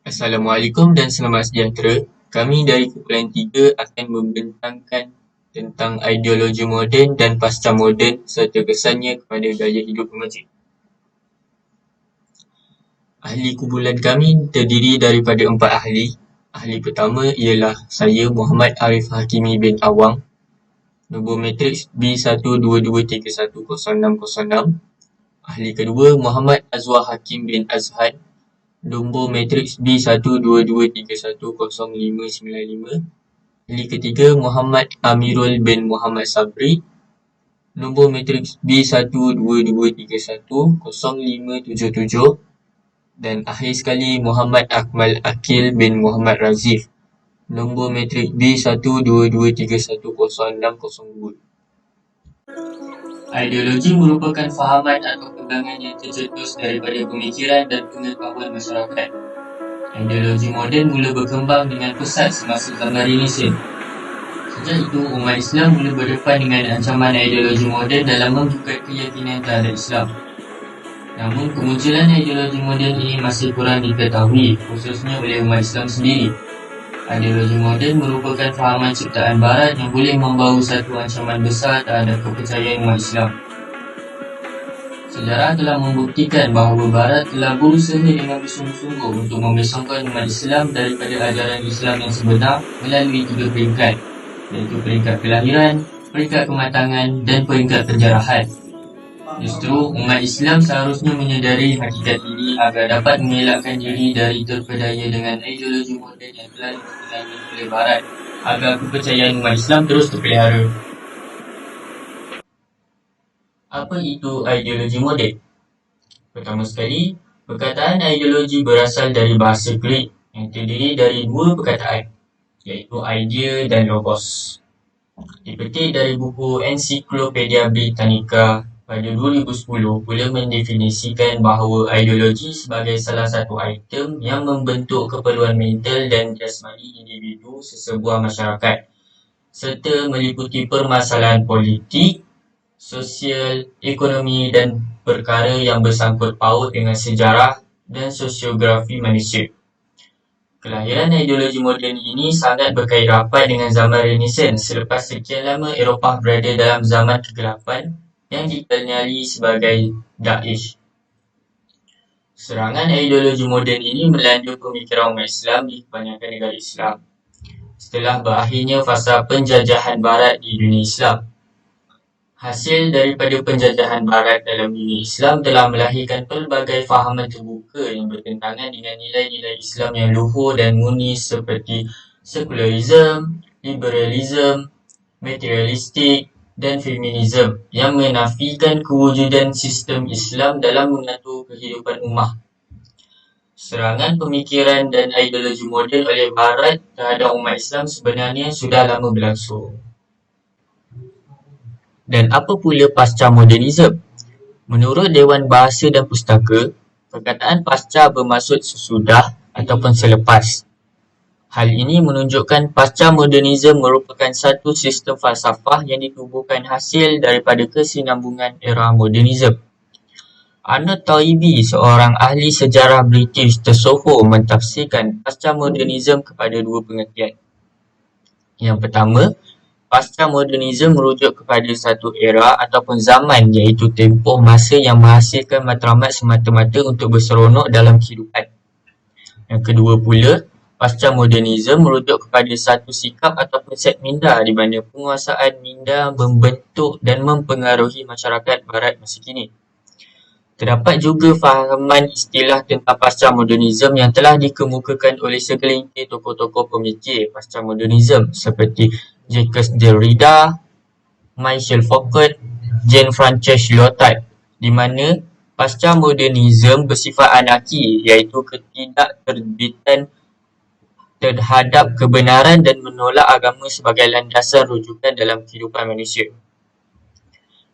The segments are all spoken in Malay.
Assalamualaikum dan selamat sejahtera. Kami dari kumpulan 3 akan membentangkan tentang ideologi moden dan pasca moden serta kesannya kepada gaya hidup remaja. Ahli kumpulan kami terdiri daripada 4 ahli. Ahli pertama ialah saya, Muhammad Arif Hakimi bin Awang. Nombor matriks B122310606. Ahli kedua Muhammad Azwar Hakim bin Azhad. Nombor matriks B122310595. Ahli ketiga Muhammad Amirul bin Muhammad Sabri. Nombor matriks B122310577. Dan akhir sekali Muhammad Akmal Akil bin Muhammad Razif. Nombor matrik B122310602. Ideologi merupakan fahaman atau pegangan yang tercetus daripada pemikiran dan pengetahuan masyarakat. Ideologi moden mula berkembang dengan pesat semasa zaman Renaissance. Sejak itu, umat Islam mula berdepan dengan ancaman ideologi moden dalam membuka keyakinan terhadap Islam. Namun, kemunculan ideologi moden ini masih kurang diketahui, khususnya oleh umat Islam sendiri. Ideologi moden merupakan fahaman ciptaan Barat yang boleh membawa satu ancaman besar terhadap kepercayaan umat Islam. Sejarah telah membuktikan bahawa Barat telah berusaha dengan bersungguh-sungguh untuk memisahkan umat Islam daripada ajaran Islam yang sebenar melalui 3 peringkat, iaitu peringkat kelahiran, peringkat kematangan dan peringkat penjarahan. Justru, umat Islam seharusnya menyedari hakikat ini agar dapat mengelakkan diri dari terpedaya dengan ideologi moden yang telah dikenali oleh Barat agar kepercayaan umat Islam terus terpelihara. Apa itu ideologi moden? Pertama sekali, perkataan ideologi berasal dari bahasa Greek yang terdiri dari 2 perkataan, iaitu idea dan logos. Dipetik dari buku Encyclopedia Britannica pada 2010 pula mendefinisikan bahawa ideologi sebagai salah satu item yang membentuk keperluan mental dan jasmani individu sesebuah masyarakat serta meliputi permasalahan politik, sosial, ekonomi dan perkara yang bersangkut paut dengan sejarah dan sosiografi manusia. Kelahiran ideologi moden ini sangat berkait rapat dengan zaman Renaissance selepas sekian lama Eropah berada dalam zaman kegelapan yang dikenali sebagai Dark Age. Serangan ideologi moden ini melanda pemikiran umat Islam di kebanyakan negara Islam setelah berakhirnya fasa penjajahan Barat di dunia Islam. Hasil daripada penjajahan Barat dalam dunia Islam telah melahirkan pelbagai fahaman terbuka yang bertentangan dengan nilai-nilai Islam yang luhur dan murni seperti sekularisme, liberalisme, materialistik dan feminisme yang menafikan kewujudan sistem Islam dalam mengatur kehidupan ummah. Serangan pemikiran dan ideologi moden oleh Barat terhadap umat Islam sebenarnya sudah lama berlangsung. Dan apa pula pasca modernisme? Menurut Dewan Bahasa dan Pustaka, perkataan pasca bermaksud sesudah ataupun selepas. Hal ini menunjukkan pasca modernisme merupakan satu sistem falsafah yang ditubuhkan hasil daripada kesinambungan era modernisme. Arnold Toynbee, seorang ahli sejarah British tersohor mentafsirkan pasca modernisme kepada 2 pengertian. Yang pertama, pasca modernisme merujuk kepada satu era ataupun zaman iaitu tempoh masa yang menghasilkan matlamat semata-mata untuk berseronok dalam kehidupan. Yang kedua pula, pasca modernisme merujuk kepada satu sikap ataupun set minda di mana penguasaan minda membentuk dan mempengaruhi masyarakat Barat masa kini. Terdapat juga fahaman istilah tentang pasca modernisme yang telah dikemukakan oleh segelintir tokoh-tokoh pemikir pasca modernisme seperti Jacques Derrida, Michel Foucault, Jean-Francois Lyotard, di mana pasca modernisme bersifat anarki iaitu ketidakterbitan terhadap kebenaran dan menolak agama sebagai landasan rujukan dalam kehidupan manusia.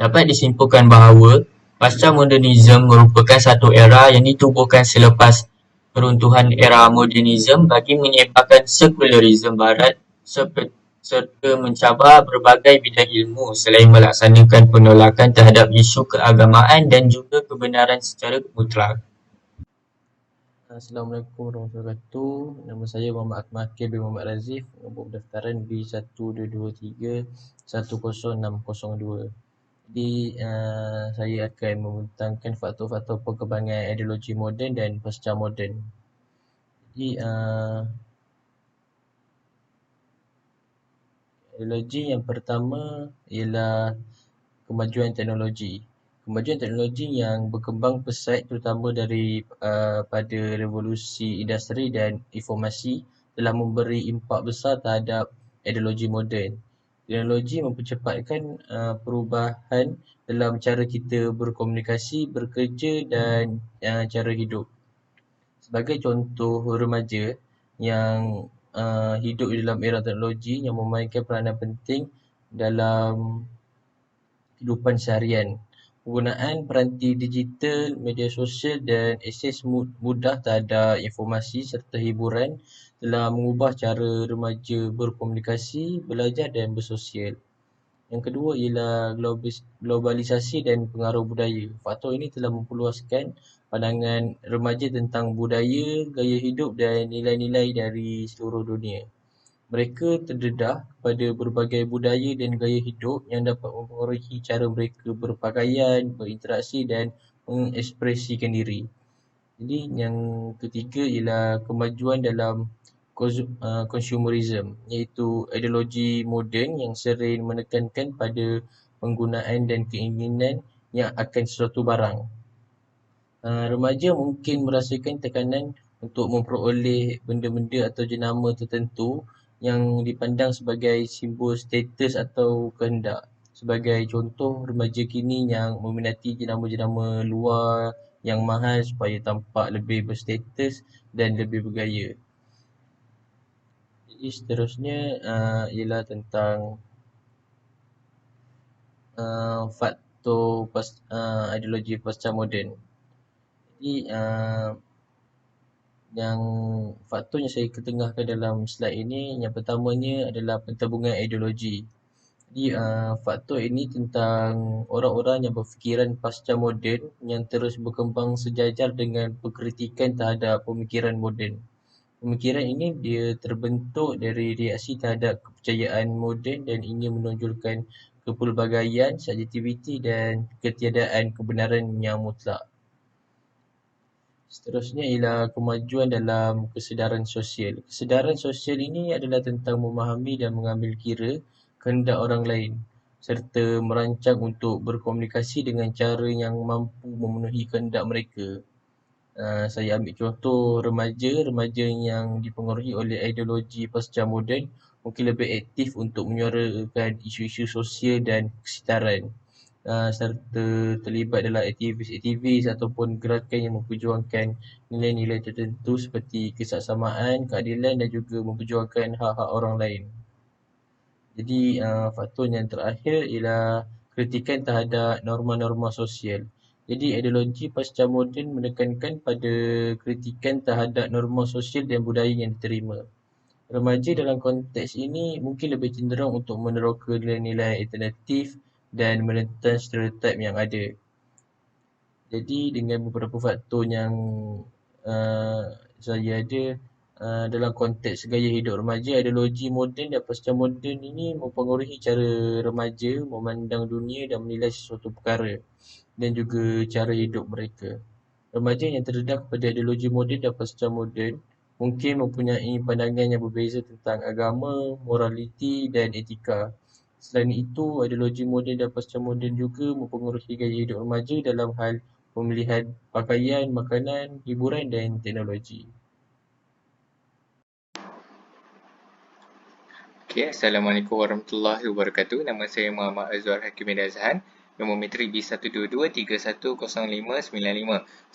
Dapat disimpulkan bahawa pasca modernisme merupakan satu era yang ditubuhkan selepas peruntuhan era modernisme bagi menyebarkan sekularisme Barat serta mencabar berbagai bidang ilmu selain melaksanakan penolakan terhadap isu keagamaan dan juga kebenaran secara mutlak. Assalamualaikum warahmatullahi wabarakatuh. Nama saya Muhammad Akmal bin Muhammad Razif, nombor pendaftaran B1223106002. Jadi saya akan membentangkan faktor-faktor perkembangan ideologi moden dan pasca moden. Jadi ideologi yang pertama ialah kemajuan teknologi. Kemajuan teknologi yang berkembang pesat terutama pada revolusi industri dan informasi telah memberi impak besar terhadap ideologi moden. Teknologi mempercepatkan perubahan dalam cara kita berkomunikasi, bekerja dan cara hidup. Sebagai contoh, remaja yang hidup di dalam era teknologi yang memainkan peranan penting dalam kehidupan seharian. Penggunaan peranti digital, media sosial dan akses mudah terhadap informasi serta hiburan telah mengubah cara remaja berkomunikasi, belajar dan bersosial. Yang kedua ialah globalisasi dan pengaruh budaya. Faktor ini telah memperluaskan pandangan remaja tentang budaya, gaya hidup dan nilai-nilai dari seluruh dunia. Mereka terdedah pada berbagai budaya dan gaya hidup yang dapat mempengaruhi cara mereka berpakaian, berinteraksi dan mengekspresikan diri. Jadi yang ketiga ialah kemajuan dalam consumerism, iaitu ideologi moden yang sering menekankan pada penggunaan dan keinginan yang akan sesuatu barang. Remaja mungkin merasakan tekanan untuk memperoleh benda-benda atau jenama tertentu yang dipandang sebagai simbol status atau kehendak. Sebagai contoh, remaja kini yang meminati jenama-jenama luar yang mahal supaya tampak lebih berstatus dan lebih bergaya. Jadi seterusnya ialah tentang faktor ideologi pasca moden. Jadi yang faktor yang saya ketengahkan dalam slide ini, yang pertamanya adalah pentabungan ideologi. Jadi faktor ini tentang orang-orang yang berfikiran pasca moden yang terus berkembang sejajar dengan perkritikan terhadap pemikiran moden. Pemikiran ini dia terbentuk dari reaksi terhadap kepercayaan moden dan ingin menonjolkan kepelbagaian, subjektiviti dan ketiadaan kebenaran yang mutlak. Seterusnya ialah kemajuan dalam kesedaran sosial. Kesedaran sosial ini adalah tentang memahami dan mengambil kira kehendak orang lain serta merancang untuk berkomunikasi dengan cara yang mampu memenuhi kehendak mereka. Saya ambil contoh remaja yang dipengaruhi oleh ideologi pasca moden mungkin lebih aktif untuk menyuarakan isu-isu sosial dan kesetaraan. Serta terlibat dalam aktivis-aktivis ataupun gerakan yang memperjuangkan nilai-nilai tertentu seperti kesaksamaan, keadilan dan juga memperjuangkan hak-hak orang lain. Jadi faktor yang terakhir ialah kritikan terhadap norma-norma sosial. Jadi ideologi pasca moden menekankan pada kritikan terhadap norma sosial dan budaya yang diterima. Remaja dalam konteks ini mungkin lebih cenderung untuk meneroka nilai-nilai alternatif dan menentang stereotip yang ada. Jadi dengan beberapa faktor yang saya ada dalam konteks gaya hidup remaja, ideologi moden dan pasca moden ini mempengaruhi cara remaja memandang dunia dan menilai sesuatu perkara dan juga cara hidup mereka. Remaja yang terdedah pada ideologi moden dan pasca moden mungkin mempunyai pandangan yang berbeza tentang agama, moraliti dan etika. Selain itu, ideologi moden dan pasca moden juga mempengaruhi gaya hidup remaja dalam hal pemilihan pakaian, makanan, hiburan dan teknologi. Okay, Assalamualaikum warahmatullahi wabarakatuh. Nama saya Muhammad Azwar Hakim Azhan. Nombor metrik B122310595.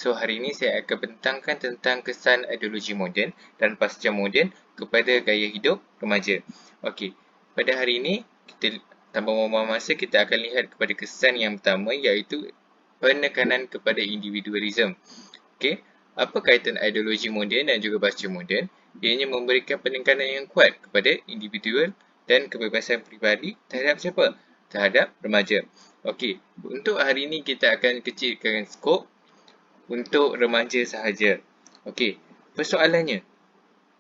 So, hari ini saya akan bentangkan tentang kesan ideologi moden dan pasca moden kepada gaya hidup remaja. Okey, pada hari ini, kita tanpa membuang masa, kita akan lihat kepada kesan yang pertama iaitu penekanan kepada individualism. Okey, apa kaitan ideologi moden dan juga pasca moden? Ianya memberikan penekanan yang kuat kepada individual dan kebebasan peribadi terhadap siapa? Terhadap remaja. Okey, untuk hari ini kita akan kecilkan skop untuk remaja sahaja. Okey, persoalannya,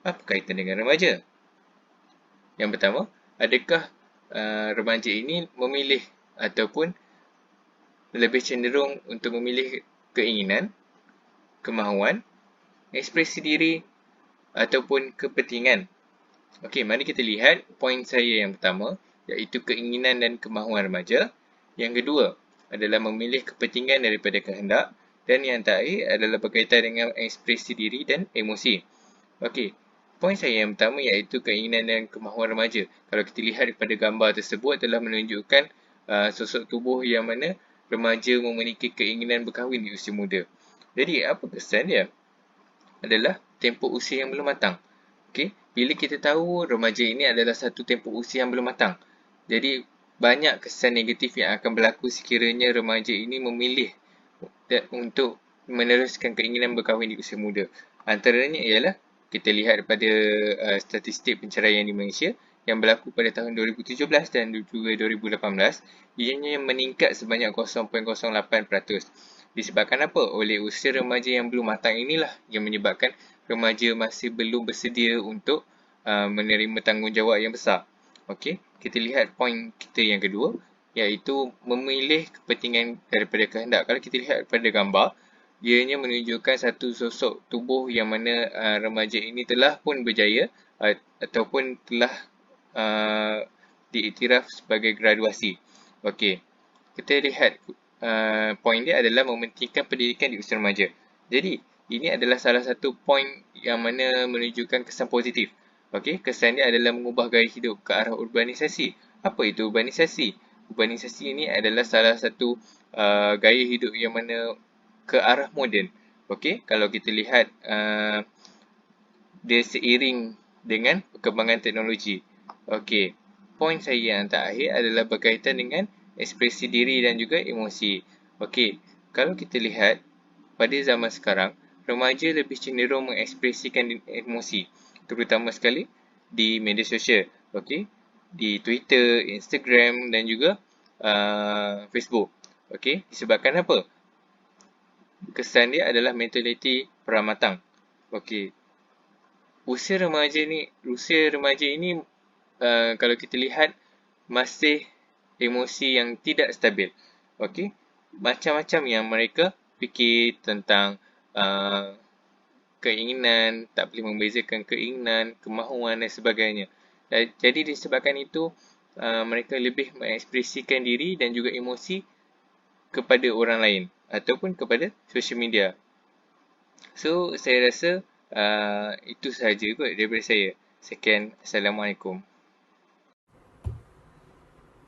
apa kaitan dengan remaja? Yang pertama, adakah remaja ini memilih ataupun lebih cenderung untuk memilih keinginan, kemahuan, ekspresi diri ataupun kepentingan? Okey, mari kita lihat poin saya yang pertama, iaitu keinginan dan kemahuan remaja. Yang kedua adalah memilih kepentingan daripada kehendak. Dan yang terakhir adalah berkaitan dengan ekspresi diri dan emosi. Okey, poin saya yang pertama iaitu keinginan dan kemahuan remaja. Kalau kita lihat daripada gambar tersebut telah menunjukkan sosok tubuh yang mana remaja memiliki keinginan berkahwin di usia muda. Jadi, apa kesan dia? Adalah tempoh usia yang belum matang. Okey, bila kita tahu remaja ini adalah satu tempoh usia yang belum matang. Jadi, banyak kesan negatif yang akan berlaku sekiranya remaja ini memilih untuk meneruskan keinginan berkahwin di usia muda. Antaranya ialah kita lihat daripada statistik penceraian di Malaysia yang berlaku pada tahun 2017 dan juga 2018, ianya meningkat sebanyak 0.08%. Disebabkan apa? Oleh usia remaja yang belum matang inilah yang menyebabkan remaja masih belum bersedia untuk menerima tanggungjawab yang besar. Okey, kita lihat poin kita yang kedua, iaitu memilih kepentingan daripada kehendak. Kalau kita lihat pada gambar, ianya menunjukkan satu sosok tubuh yang mana remaja ini telah pun berjaya ataupun telah diiktiraf sebagai graduasi. Okey, kita lihat poin dia adalah mementingkan pendidikan di usia remaja. Jadi, ini adalah salah satu poin yang mana menunjukkan kesan positif. Okey, kesan dia adalah mengubah gaya hidup ke arah urbanisasi. Apa itu urbanisasi? Urbanisasi ini adalah salah satu gaya hidup yang mana ke arah moden. Okey, kalau kita lihat dia seiring dengan perkembangan teknologi. Okey, poin saya yang terakhir adalah berkaitan dengan ekspresi diri dan juga emosi. Okey, kalau kita lihat pada zaman sekarang, remaja lebih cenderung mengekspresikan emosi, terutama sekali di media sosial. Okey, di Twitter, Instagram dan juga Facebook. Okey, disebabkan apa? Kesan dia adalah mentaliti pramatang. Okey, usia remaja ini kalau kita lihat masih emosi yang tidak stabil. Okey, macam-macam yang mereka fikir tentang keinginan, tak boleh membezakan keinginan, kemahuan dan sebagainya. Jadi disebabkan itu mereka lebih mengekspresikan diri dan juga emosi kepada orang lain ataupun kepada social media. So, saya rasa itu sahaja kot daripada saya. Sekian, Assalamualaikum.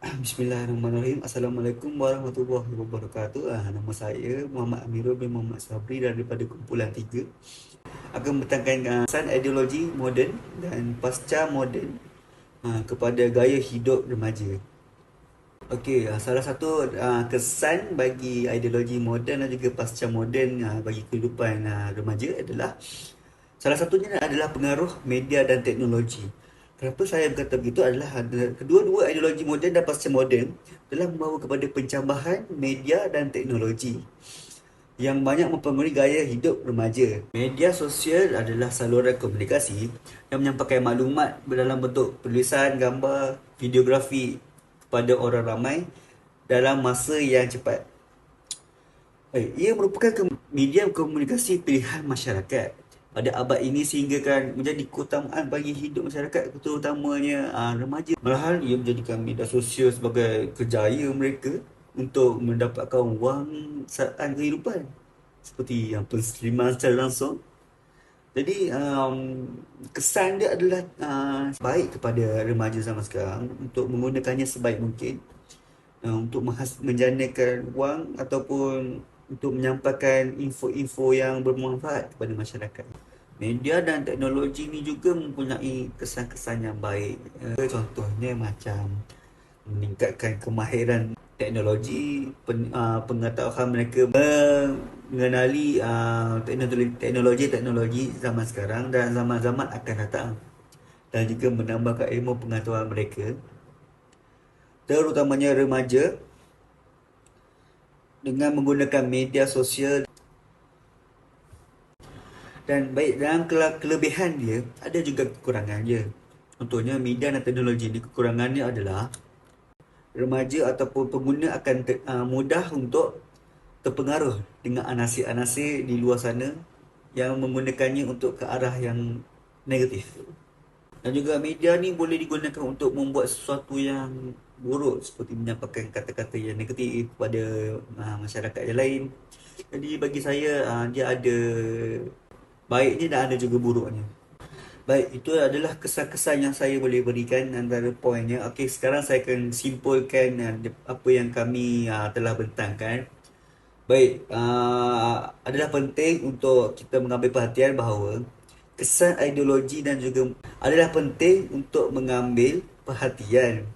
Bismillahirrahmanirrahim. Assalamualaikum warahmatullahi wabarakatuh. Nama saya Muhammad Amirul bin Muhammad Sabri daripada kumpulan 3. Akan bertangkan kesan ideologi moden dan pasca moden kepada gaya hidup remaja. Okey, salah satu kesan bagi ideologi moden dan juga pasca moden bagi kehidupan remaja adalah salah satunya adalah pengaruh media dan teknologi. Kenapa saya berkata begitu adalah kedua-dua ideologi moden dan pasca moden telah membawa kepada pencambahan media dan teknologi yang banyak mempengaruhi gaya hidup remaja. Media sosial adalah saluran komunikasi yang menyampaikan maklumat dalam bentuk tulisan, gambar, videografi kepada orang ramai dalam masa yang cepat. Ia merupakan medium komunikasi pilihan masyarakat pada abad ini sehingga kan menjadi keutamaan bagi hidup masyarakat, terutamanya remaja. Malahan ia menjadikan media sosial sebagai kerjaya mereka untuk mendapatkan wang saat kehidupan seperti penseliman secara langsung. Jadi kesan dia adalah baik kepada remaja zaman sekarang untuk menggunakannya sebaik mungkin untuk menjanakan wang ataupun untuk menyampaikan info-info yang bermanfaat kepada masyarakat. Media dan teknologi ini juga mempunyai kesan-kesan yang baik. Contohnya macam meningkatkan kemahiran teknologi, pengetahuan mereka mengenali teknologi zaman sekarang dan zaman-zaman akan datang, dan juga menambahkan ilmu pengetahuan mereka, terutamanya remaja, dengan menggunakan media sosial Dan baik dalam kelebihan dia, ada juga kekurangan dia. Contohnya media dan teknologi ni, kekurangannya adalah remaja ataupun pengguna akan mudah untuk terpengaruh dengan anasir-anasir di luar sana yang menggunakannya untuk ke arah yang negatif. Dan juga media ni boleh digunakan untuk membuat sesuatu yang buruk, seperti menyampaikan kata-kata yang negatif kepada masyarakat yang lain. Jadi bagi saya dia ada baiknya dan ada juga buruknya. Baik, itu adalah kesan-kesan yang saya boleh berikan antara poinnya. Okey, sekarang saya akan simpulkan apa yang kami telah bentangkan. Baik, adalah penting untuk kita mengambil perhatian bahawa kesan ideologi dan juga adalah penting untuk mengambil perhatian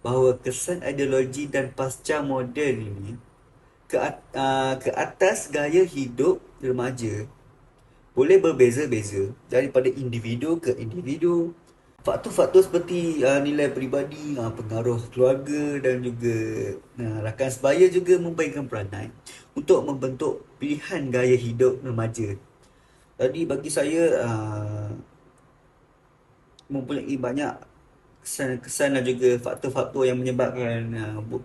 bahawa kesan ideologi dan pasca moden ini ke atas gaya hidup remaja boleh berbeza-beza daripada individu ke individu. Faktor-faktor seperti nilai peribadi, pengaruh keluarga dan juga rakan sebaya juga memainkan peranan untuk membentuk pilihan gaya hidup remaja. Jadi bagi saya mempunyai banyak kesan-kesan dan juga faktor-faktor yang menyebabkan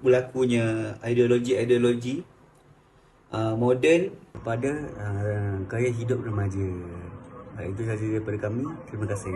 berlakunya ideologi-ideologi moden pada gaya hidup remaja. Itu sahaja daripada kami. Terima kasih.